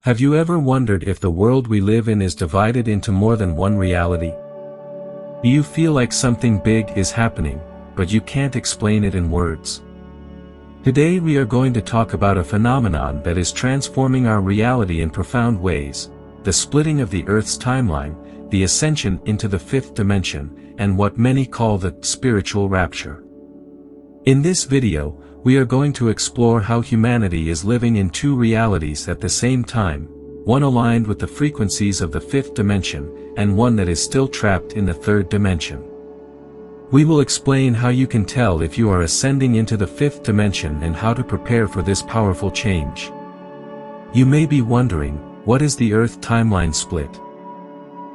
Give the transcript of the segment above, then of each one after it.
Have you ever wondered if the world we live in is divided into more than one reality? Do you feel like something big is happening, but you can't explain it in words? Today we are going to talk about a phenomenon that is transforming our reality in profound ways: the splitting of the Earth's timeline, the ascension into the fifth dimension, and what many call the spiritual rapture. In this video, we are going to explore how humanity is living in two realities at the same time, one aligned with the frequencies of the fifth dimension, and one that is still trapped in the third dimension. We will explain how you can tell if you are ascending into the fifth dimension and how to prepare for this powerful change. You may be wondering, what is the Earth timeline split?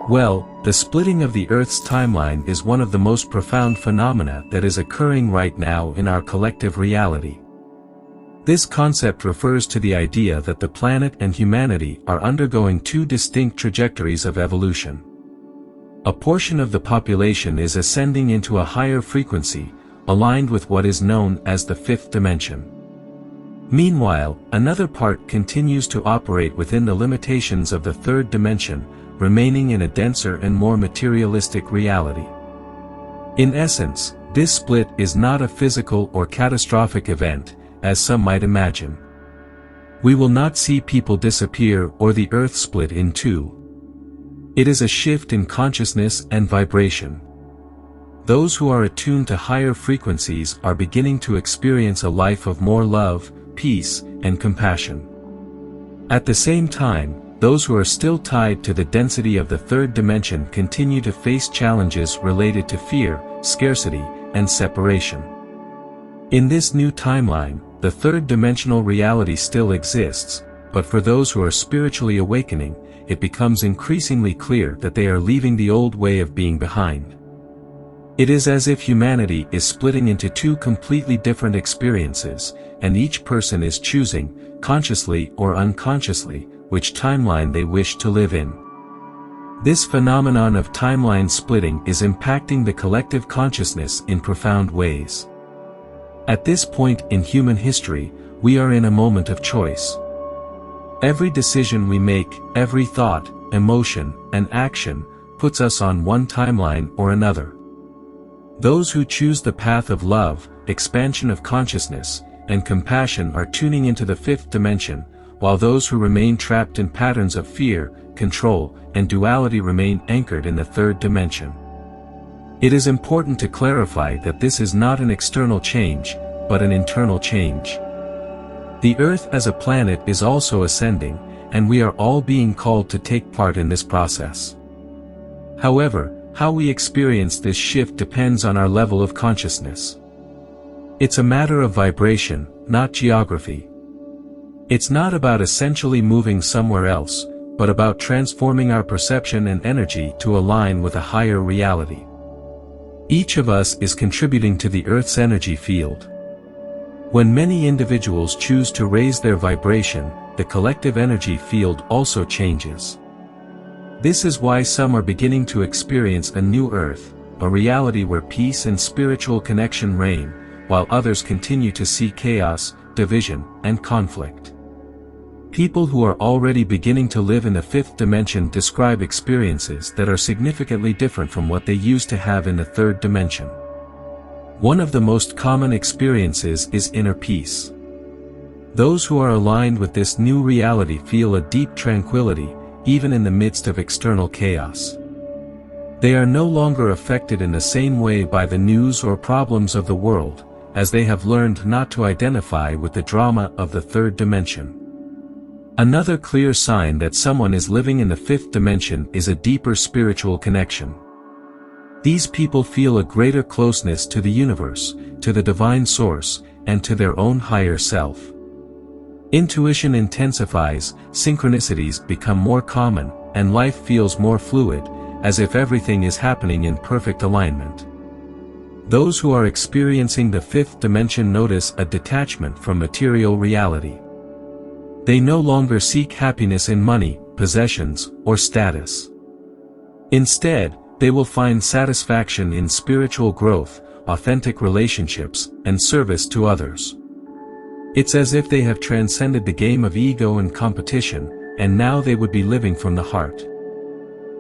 Well, the splitting of the Earth's timeline is one of the most profound phenomena that is occurring right now in our collective reality. This concept refers to the idea that the planet and humanity are undergoing two distinct trajectories of evolution. A portion of the population is ascending into a higher frequency, aligned with what is known as the fifth dimension. Meanwhile, another part continues to operate within the limitations of the third dimension, remaining in a denser and more materialistic reality. In essence, this split is not a physical or catastrophic event, as some might imagine. We will not see people disappear or the Earth split in two. It is a shift in consciousness and vibration. Those who are attuned to higher frequencies are beginning to experience a life of more love, peace, and compassion. At the same time, those who are still tied to the density of the third dimension continue to face challenges related to fear, scarcity, and separation. In this new timeline, the third dimensional reality still exists, but for those who are spiritually awakening, it becomes increasingly clear that they are leaving the old way of being behind. It is as if humanity is splitting into two completely different experiences, and each person is choosing, consciously or unconsciously, which timeline they wish to live in. This phenomenon of timeline splitting is impacting the collective consciousness in profound ways. At this point in human history, we are in a moment of choice. Every decision we make, every thought, emotion, and action, puts us on one timeline or another. Those who choose the path of love, expansion of consciousness, and compassion are tuning into the fifth dimension, while those who remain trapped in patterns of fear, control, and duality remain anchored in the third dimension. It is important to clarify that this is not an external change, but an internal change. The Earth as a planet is also ascending, and we are all being called to take part in this process. However, how we experience this shift depends on our level of consciousness. It's a matter of vibration, not geography. It's not about essentially moving somewhere else, but about transforming our perception and energy to align with a higher reality. Each of us is contributing to the Earth's energy field. When many individuals choose to raise their vibration, the collective energy field also changes. This is why some are beginning to experience a new Earth, a reality where peace and spiritual connection reign, while others continue to see chaos, division, and conflict. People who are already beginning to live in the fifth dimension describe experiences that are significantly different from what they used to have in the third dimension. One of the most common experiences is inner peace. Those who are aligned with this new reality feel a deep tranquility, even in the midst of external chaos. They are no longer affected in the same way by the news or problems of the world, as they have learned not to identify with the drama of the third dimension. Another clear sign that someone is living in the fifth dimension is a deeper spiritual connection. These people feel a greater closeness to the universe, to the divine source, and to their own higher self. Intuition intensifies, synchronicities become more common, and life feels more fluid, as if everything is happening in perfect alignment. Those who are experiencing the fifth dimension notice a detachment from material reality. They no longer seek happiness in money, possessions, or status. Instead, they will find satisfaction in spiritual growth, authentic relationships, and service to others. It's as if they have transcended the game of ego and competition, and now they would be living from the heart.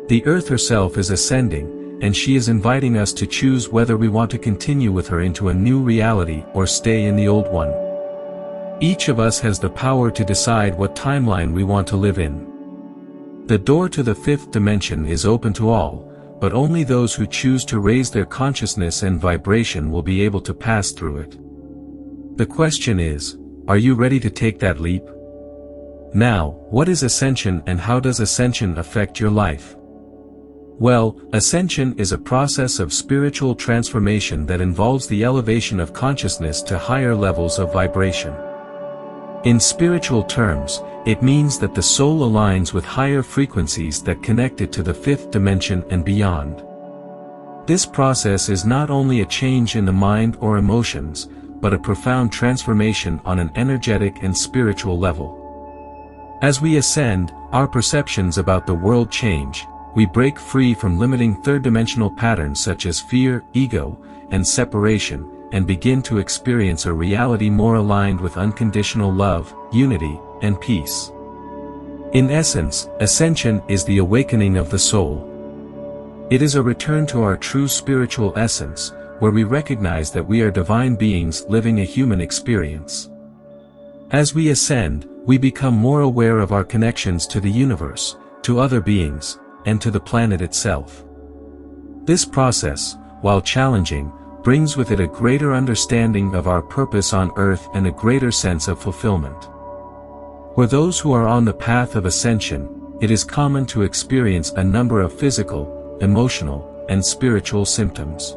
The earth herself is ascending, and she is inviting us to choose whether we want to continue with her into a new reality or stay in the old one. Each of us has the power to decide what timeline we want to live in. The door to the fifth dimension is open to all, but only those who choose to raise their consciousness and vibration will be able to pass through it. The question is, are you ready to take that leap? Now, what is ascension and how does ascension affect your life? Well, ascension is a process of spiritual transformation that involves the elevation of consciousness to higher levels of vibration. In spiritual terms, it means that the soul aligns with higher frequencies that connect it to the fifth dimension and beyond. This process is not only a change in the mind or emotions, but a profound transformation on an energetic and spiritual level. As we ascend, our perceptions about the world change. We break free from limiting third-dimensional patterns such as fear, ego, and separation, and begin to experience a reality more aligned with unconditional love, unity, and peace. In essence, ascension is the awakening of the soul. It is a return to our true spiritual essence, where we recognize that we are divine beings living a human experience. As we ascend, we become more aware of our connections to the universe, to other beings, and to the planet itself. This process, while challenging, brings with it a greater understanding of our purpose on earth and a greater sense of fulfillment. For those who are on the path of ascension, it is common to experience a number of physical, emotional, and spiritual symptoms.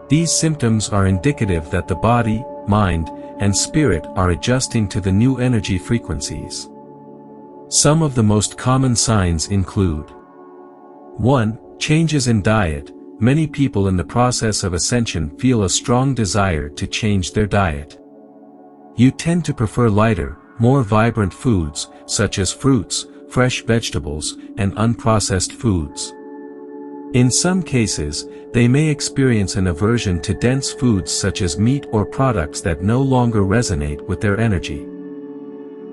These symptoms are indicative that the body, mind, and spirit are adjusting to the new energy frequencies. Some of the most common signs include: 1. Changes in diet. Many people in the process of ascension feel a strong desire to change their diet. You tend to prefer lighter, more vibrant foods, such as fruits, fresh vegetables, and unprocessed foods. In some cases, they may experience an aversion to dense foods such as meat or products that no longer resonate with their energy.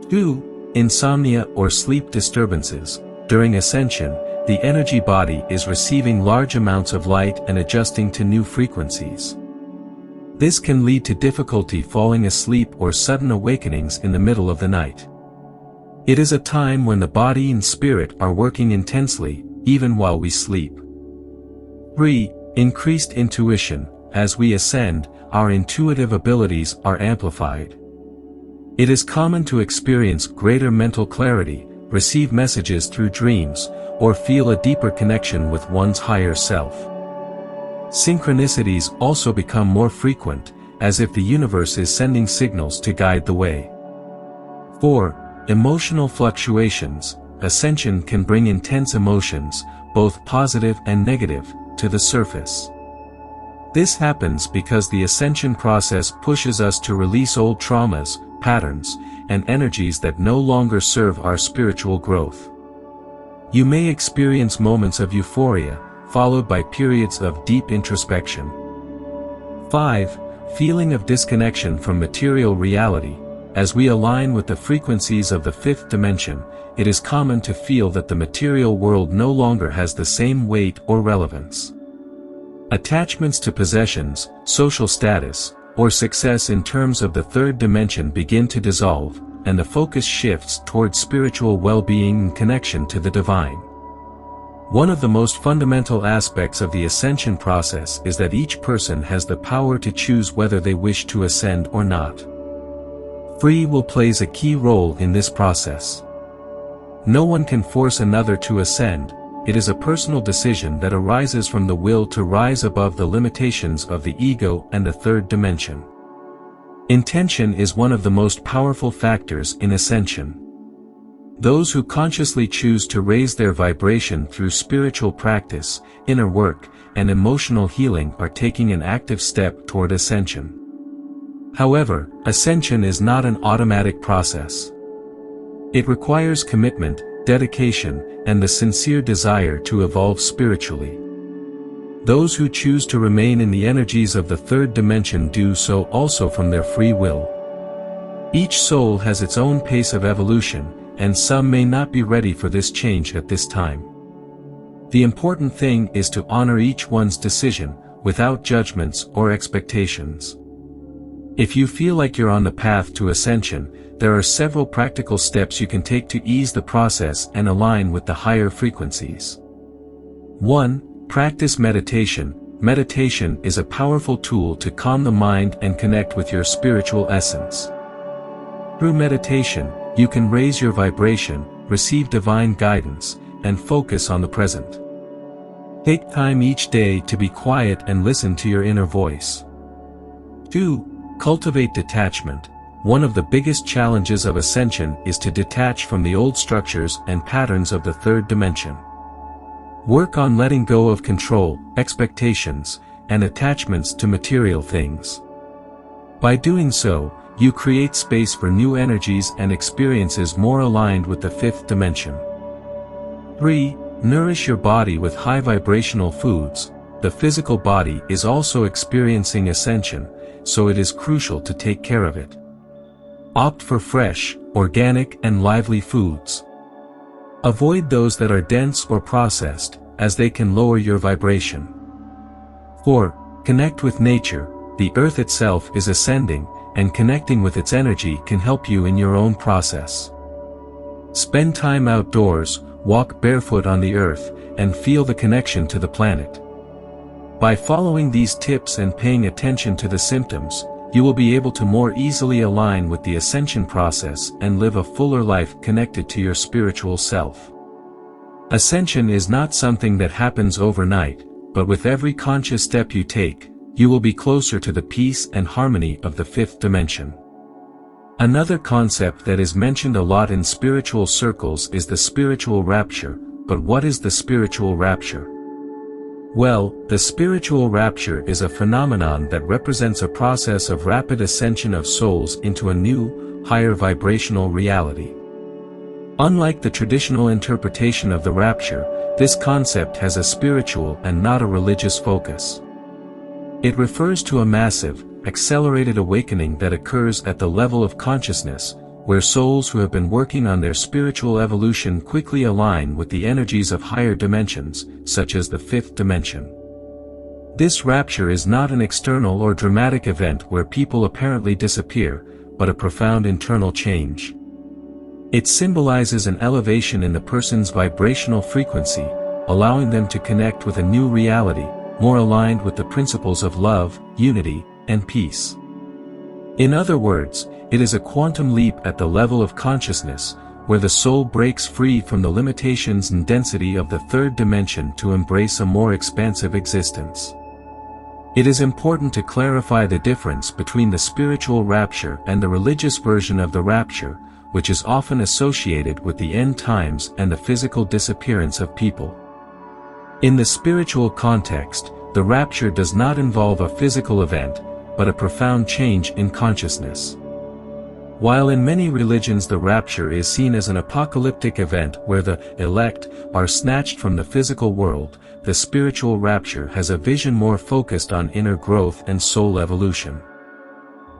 2. Insomnia or sleep disturbances. During ascension, the energy body is receiving large amounts of light and adjusting to new frequencies. This can lead to difficulty falling asleep or sudden awakenings in the middle of the night. It is a time when the body and spirit are working intensely, even while we sleep. 3. Increased intuition. As we ascend, our intuitive abilities are amplified. It is common to experience greater mental clarity, receive messages through dreams, or feel a deeper connection with one's higher self. Synchronicities also become more frequent, as if the universe is sending signals to guide the way. 4. Emotional fluctuations. Ascension can bring intense emotions, both positive and negative, to the surface. This happens because the ascension process pushes us to release old traumas, patterns, and energies that no longer serve our spiritual growth. You may experience moments of euphoria, followed by periods of deep introspection. 5. Feeling of disconnection from material reality. As we align with the frequencies of the fifth dimension, it is common to feel that the material world no longer has the same weight or relevance. Attachments to possessions, social status, or success in terms of the third dimension begin to dissolve, and the focus shifts towards spiritual well-being and connection to the divine. One of the most fundamental aspects of the ascension process is that each person has the power to choose whether they wish to ascend or not. Free will plays a key role in this process. No one can force another to ascend. It is a personal decision that arises from the will to rise above the limitations of the ego and the third dimension. Intention is one of the most powerful factors in ascension. Those who consciously choose to raise their vibration through spiritual practice, inner work, and emotional healing are taking an active step toward ascension. However, ascension is not an automatic process. It requires commitment, dedication, and the sincere desire to evolve spiritually. Those who choose to remain in the energies of the third dimension do so also from their free will. Each soul has its own pace of evolution, and some may not be ready for this change at this time. The important thing is to honor each one's decision, without judgments or expectations. If you feel like you're on the path to ascension, there are several practical steps you can take to ease the process and align with the higher frequencies. 1. Practice meditation. Meditation is a powerful tool to calm the mind and connect with your spiritual essence. Through meditation, you can raise your vibration, receive divine guidance, and focus on the present. Take time each day to be quiet and listen to your inner voice. 2. Cultivate detachment. One of the biggest challenges of ascension is to detach from the old structures and patterns of the third dimension. Work on letting go of control, expectations, and attachments to material things. By doing so, you create space for new energies and experiences more aligned with the fifth dimension. 3. Nourish your body with high vibrational foods. The physical body is also experiencing ascension, so it is crucial to take care of it. Opt for fresh, organic and lively foods. Avoid those that are dense or processed, as they can lower your vibration. 4. Connect with nature. The earth itself is ascending, and connecting with its energy can help you in your own process. Spend time outdoors, walk barefoot on the earth, and feel the connection to the planet. By following these tips and paying attention to the symptoms, you will be able to more easily align with the ascension process and live a fuller life connected to your spiritual self. Ascension is not something that happens overnight, but with every conscious step you take, you will be closer to the peace and harmony of the fifth dimension. Another concept that is mentioned a lot in spiritual circles is the spiritual rapture. But what is the spiritual rapture? Well, the spiritual rapture is a phenomenon that represents a process of rapid ascension of souls into a new, higher vibrational reality. Unlike the traditional interpretation of the rapture, this concept has a spiritual and not a religious focus. It refers to a massive, accelerated awakening that occurs at the level of consciousness, where souls who have been working on their spiritual evolution quickly align with the energies of higher dimensions, such as the fifth dimension. This rapture is not an external or dramatic event where people apparently disappear, but a profound internal change. It symbolizes an elevation in the person's vibrational frequency, allowing them to connect with a new reality, more aligned with the principles of love, unity, and peace. In other words, it is a quantum leap at the level of consciousness, where the soul breaks free from the limitations and density of the third dimension to embrace a more expansive existence. It is important to clarify the difference between the spiritual rapture and the religious version of the rapture, which is often associated with the end times and the physical disappearance of people. In the spiritual context, the rapture does not involve a physical event, but a profound change in consciousness. While in many religions the rapture is seen as an apocalyptic event where the elect are snatched from the physical world, the spiritual rapture has a vision more focused on inner growth and soul evolution.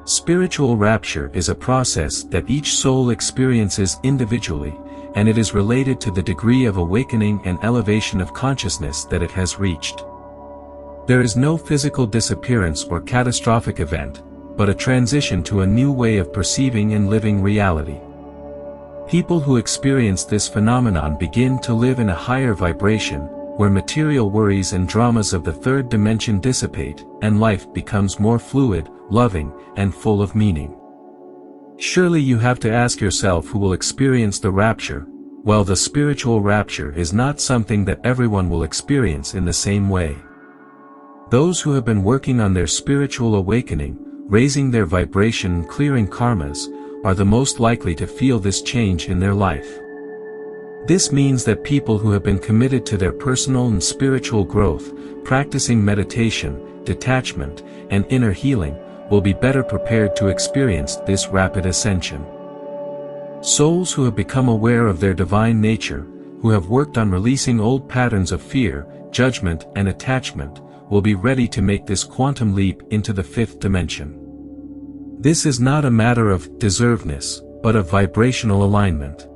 Spiritual rapture is a process that each soul experiences individually, and it is related to the degree of awakening and elevation of consciousness that it has reached. There is no physical disappearance or catastrophic event, but a transition to a new way of perceiving and living reality. People who experience this phenomenon begin to live in a higher vibration, where material worries and dramas of the third dimension dissipate, and life becomes more fluid, loving, and full of meaning. Surely you have to ask yourself who will experience the rapture. Well, the spiritual rapture is not something that everyone will experience in the same way. Those who have been working on their spiritual awakening, raising their vibration and clearing karmas, are the most likely to feel this change in their life. This means that people who have been committed to their personal and spiritual growth, practicing meditation, detachment, and inner healing, will be better prepared to experience this rapid ascension. Souls who have become aware of their divine nature, who have worked on releasing old patterns of fear, judgment, and attachment, will be ready to make this quantum leap into the fifth dimension. This is not a matter of deservedness, but of vibrational alignment.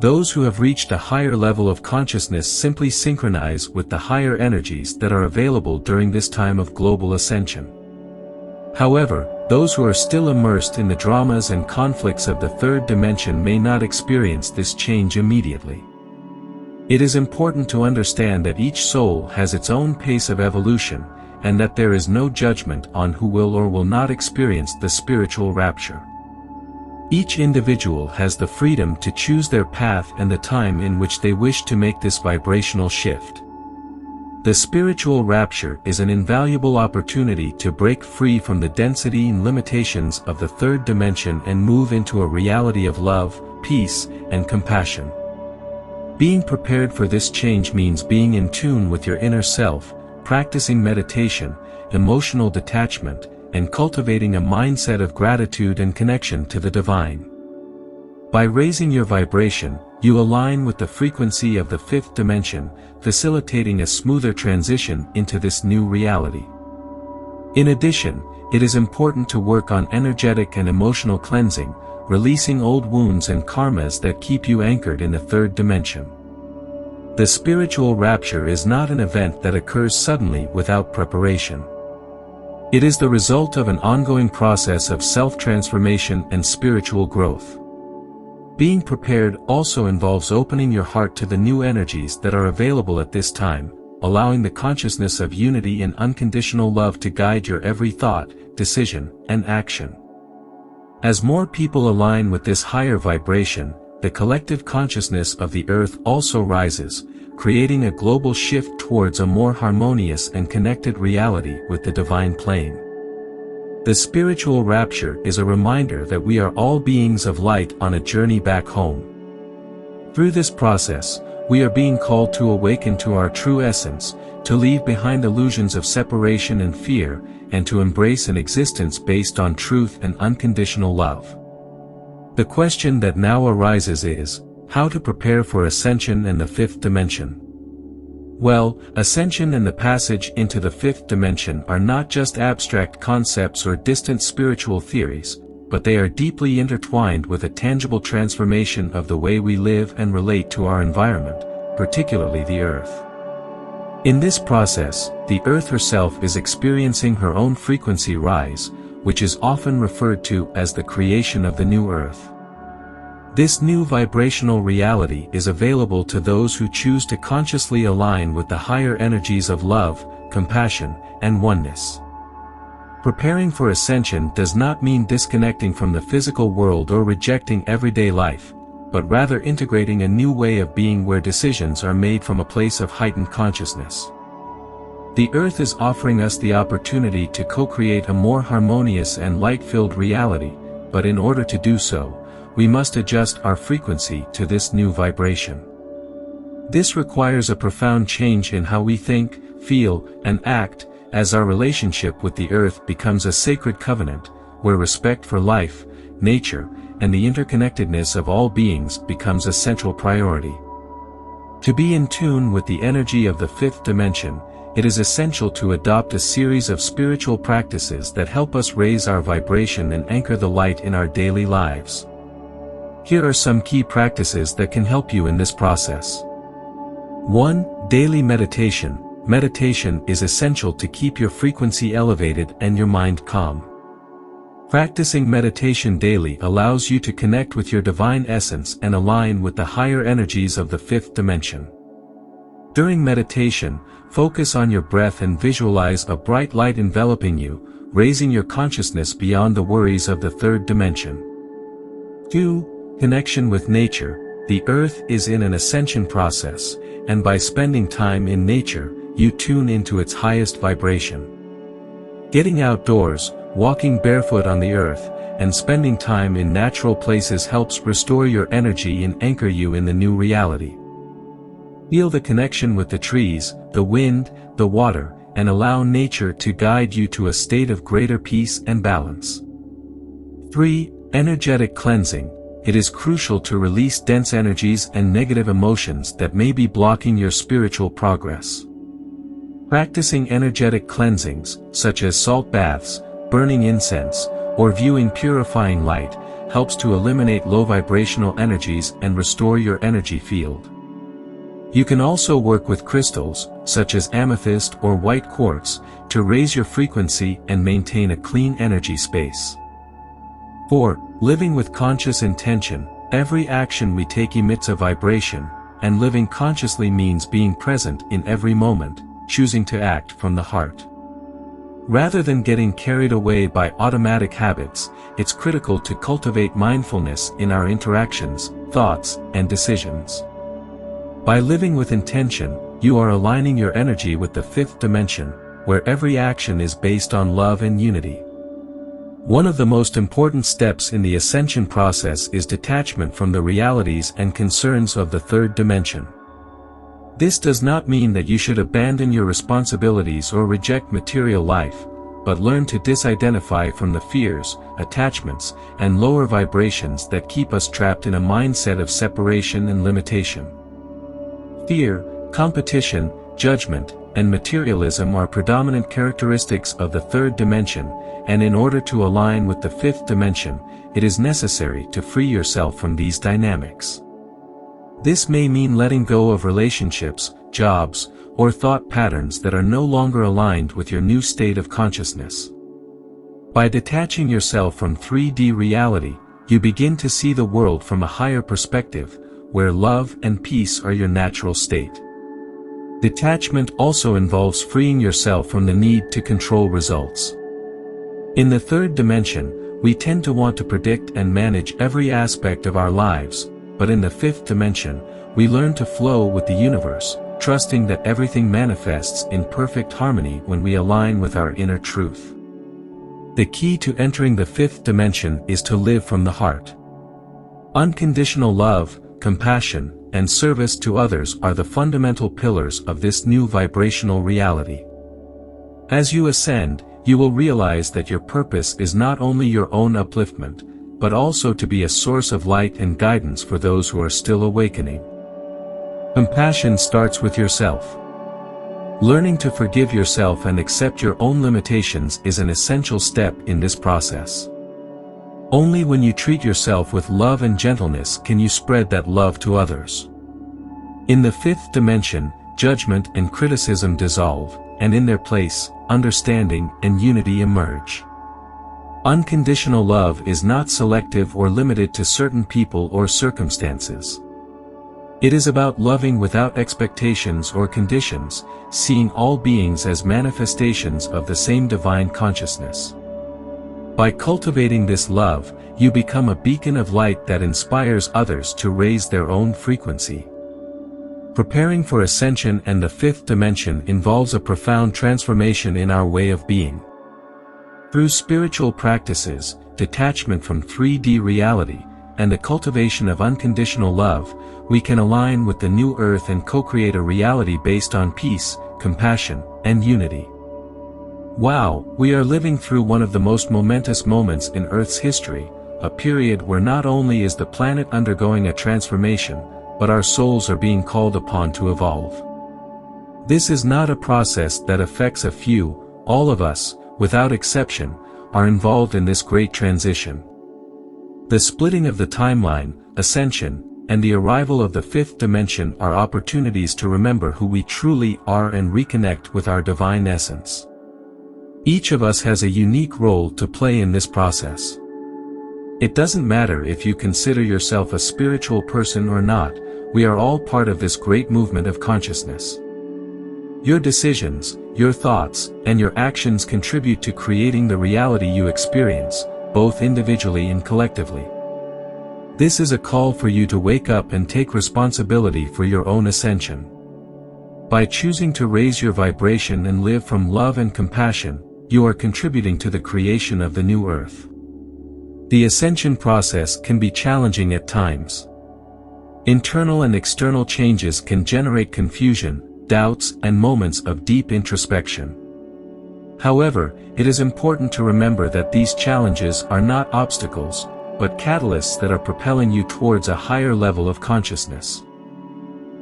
Those who have reached a higher level of consciousness simply synchronize with the higher energies that are available during this time of global ascension. However, those who are still immersed in the dramas and conflicts of the third dimension may not experience this change immediately. It is important to understand that each soul has its own pace of evolution, and that there is no judgment on who will or will not experience the spiritual rapture. Each individual has the freedom to choose their path and the time in which they wish to make this vibrational shift. The spiritual rapture is an invaluable opportunity to break free from the density and limitations of the third dimension and move into a reality of love, peace, and compassion. Being prepared for this change means being in tune with your inner self, practicing meditation, emotional detachment, and cultivating a mindset of gratitude and connection to the divine. By raising your vibration, you align with the frequency of the fifth dimension, facilitating a smoother transition into this new reality. In addition, it is important to work on energetic and emotional cleansing, releasing old wounds and karmas that keep you anchored in the third dimension. The spiritual rapture is not an event that occurs suddenly without preparation. It is the result of an ongoing process of self-transformation and spiritual growth. Being prepared also involves opening your heart to the new energies that are available at this time, allowing the consciousness of unity and unconditional love to guide your every thought, decision, and action. As more people align with this higher vibration, the collective consciousness of the earth also rises, creating a global shift towards a more harmonious and connected reality with the divine plane. The spiritual rapture is a reminder that we are all beings of light on a journey back home. Through this process, we are being called to awaken to our true essence, to leave behind illusions of separation and fear, and to embrace an existence based on truth and unconditional love. The question that now arises is, how to prepare for ascension and the fifth dimension? Well, ascension and the passage into the fifth dimension are not just abstract concepts or distant spiritual theories, but they are deeply intertwined with a tangible transformation of the way we live and relate to our environment, particularly the earth. In this process, the earth herself is experiencing her own frequency rise, which is often referred to as the creation of the new earth. This new vibrational reality is available to those who choose to consciously align with the higher energies of love, compassion, and oneness. Preparing for ascension does not mean disconnecting from the physical world or rejecting everyday life, but rather integrating a new way of being where decisions are made from a place of heightened consciousness. The earth is offering us the opportunity to co-create a more harmonious and light-filled reality, but in order to do so, we must adjust our frequency to this new vibration. This requires a profound change in how we think, feel, and act, as our relationship with the earth becomes a sacred covenant, where respect for life, nature, and the interconnectedness of all beings becomes a central priority. To be in tune with the energy of the fifth dimension, it is essential to adopt a series of spiritual practices that help us raise our vibration and anchor the light in our daily lives. Here are some key practices that can help you in this process. 1. Daily meditation. Meditation is essential to keep your frequency elevated and your mind calm. Practicing meditation daily allows you to connect with your divine essence and align with the higher energies of the fifth dimension. During meditation, focus on your breath and visualize a bright light enveloping you, raising your consciousness beyond the worries of the third dimension. 2. Connection with nature. The earth is in an ascension process, and by spending time in nature, you tune into its highest vibration. Getting outdoors, walking barefoot on the earth, and spending time in natural places helps restore your energy and anchor you in the new reality. Feel the connection with the trees, the wind, the water, and allow nature to guide you to a state of greater peace and balance. 3. Energetic cleansing. It is crucial to release dense energies and negative emotions that may be blocking your spiritual progress. Practicing energetic cleansings, such as salt baths, burning incense, or viewing purifying light, helps to eliminate low vibrational energies and restore your energy field. You can also work with crystals, such as amethyst or white quartz, to raise your frequency and maintain a clean energy space. 4. Living with conscious intention. Every action we take emits a vibration, and living consciously means being present in every moment, choosing to act from the heart. Rather than getting carried away by automatic habits, it's critical to cultivate mindfulness in our interactions, thoughts, and decisions. By living with intention, you are aligning your energy with the fifth dimension, where every action is based on love and unity. One of the most important steps in the ascension process is detachment from the realities and concerns of the third dimension. This does not mean that you should abandon your responsibilities or reject material life, but learn to disidentify from the fears, attachments, and lower vibrations that keep us trapped in a mindset of separation and limitation. Fear, competition, judgment, and materialism are predominant characteristics of the third dimension, and in order to align with the fifth dimension, it is necessary to free yourself from these dynamics. This may mean letting go of relationships, jobs, or thought patterns that are no longer aligned with your new state of consciousness. By detaching yourself from 3D reality, you begin to see the world from a higher perspective, where love and peace are your natural state. Detachment also involves freeing yourself from the need to control results. In the third dimension, we tend to want to predict and manage every aspect of our lives, but in the fifth dimension, we learn to flow with the universe, trusting that everything manifests in perfect harmony when we align with our inner truth. The key to entering the fifth dimension is to live from the heart. Unconditional love, compassion, and service to others are the fundamental pillars of this new vibrational reality. As you ascend, you will realize that your purpose is not only your own upliftment, but also to be a source of light and guidance for those who are still awakening. Compassion starts with yourself. Learning to forgive yourself and accept your own limitations is an essential step in this process. Only when you treat yourself with love and gentleness can you spread that love to others. In the fifth dimension, judgment and criticism dissolve, and in their place, understanding and unity emerge. Unconditional love is not selective or limited to certain people or circumstances. It is about loving without expectations or conditions, seeing all beings as manifestations of the same divine consciousness. By cultivating this love, you become a beacon of light that inspires others to raise their own frequency. Preparing for ascension and the fifth dimension involves a profound transformation in our way of being. Through spiritual practices, detachment from 3D reality, and the cultivation of unconditional love, we can align with the new earth and co-create a reality based on peace, compassion, and unity. Wow, we are living through one of the most momentous moments in Earth's history, a period where not only is the planet undergoing a transformation, but our souls are being called upon to evolve. This is not a process that affects a few; all of us, without exception, are involved in this great transition. The splitting of the timeline, ascension, and the arrival of the fifth dimension are opportunities to remember who we truly are and reconnect with our divine essence. Each of us has a unique role to play in this process. It doesn't matter if you consider yourself a spiritual person or not, we are all part of this great movement of consciousness. Your decisions, your thoughts, and your actions contribute to creating the reality you experience, both individually and collectively. This is a call for you to wake up and take responsibility for your own ascension. By choosing to raise your vibration and live from love and compassion, you are contributing to the creation of the new earth. The ascension process can be challenging at times. Internal and external changes can generate confusion, doubts, and moments of deep introspection. However, it is important to remember that these challenges are not obstacles, but catalysts that are propelling you towards a higher level of consciousness.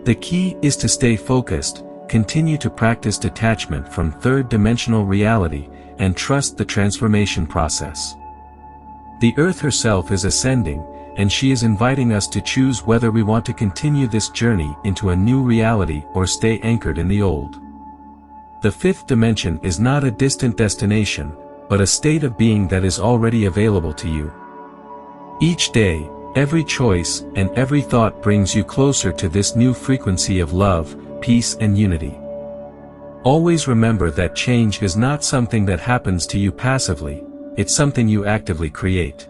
The key is to stay focused, continue to practice detachment from third-dimensional reality, and trust the transformation process. The Earth herself is ascending, and she is inviting us to choose whether we want to continue this journey into a new reality or stay anchored in the old. The fifth dimension is not a distant destination, but a state of being that is already available to you. Each day, every choice, and every thought brings you closer to this new frequency of love, peace and unity. Always remember that change is not something that happens to you passively, it's something you actively create.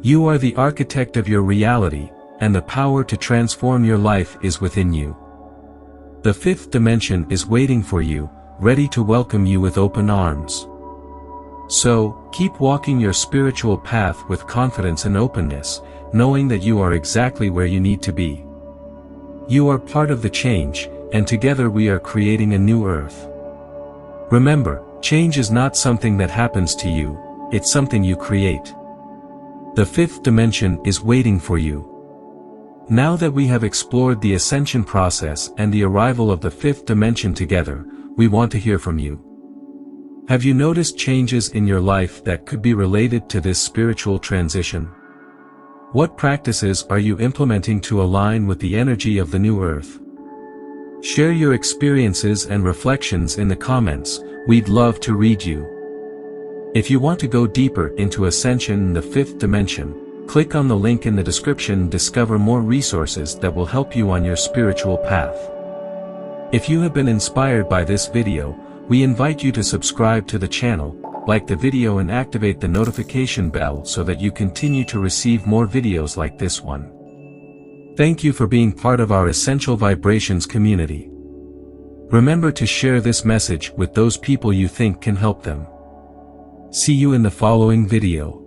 You are the architect of your reality, and the power to transform your life is within you. The fifth dimension is waiting for you, ready to welcome you with open arms. So, keep walking your spiritual path with confidence and openness, knowing that you are exactly where you need to be. You are part of the change, and together we are creating a new earth. Remember, change is not something that happens to you, it's something you create. The fifth dimension is waiting for you. Now that we have explored the ascension process and the arrival of the fifth dimension together, we want to hear from you. Have you noticed changes in your life that could be related to this spiritual transition? What practices are you implementing to align with the energy of the new earth? Share your experiences and reflections in the comments, we'd love to read you. If you want to go deeper into ascension in the fifth dimension, click on the link in the description and discover more resources that will help you on your spiritual path. If you have been inspired by this video, we invite you to subscribe to the channel, like the video and activate the notification bell so that you continue to receive more videos like this one. Thank you for being part of our Essential Vibrations community. Remember to share this message with those people you think can help them. See you in the following video.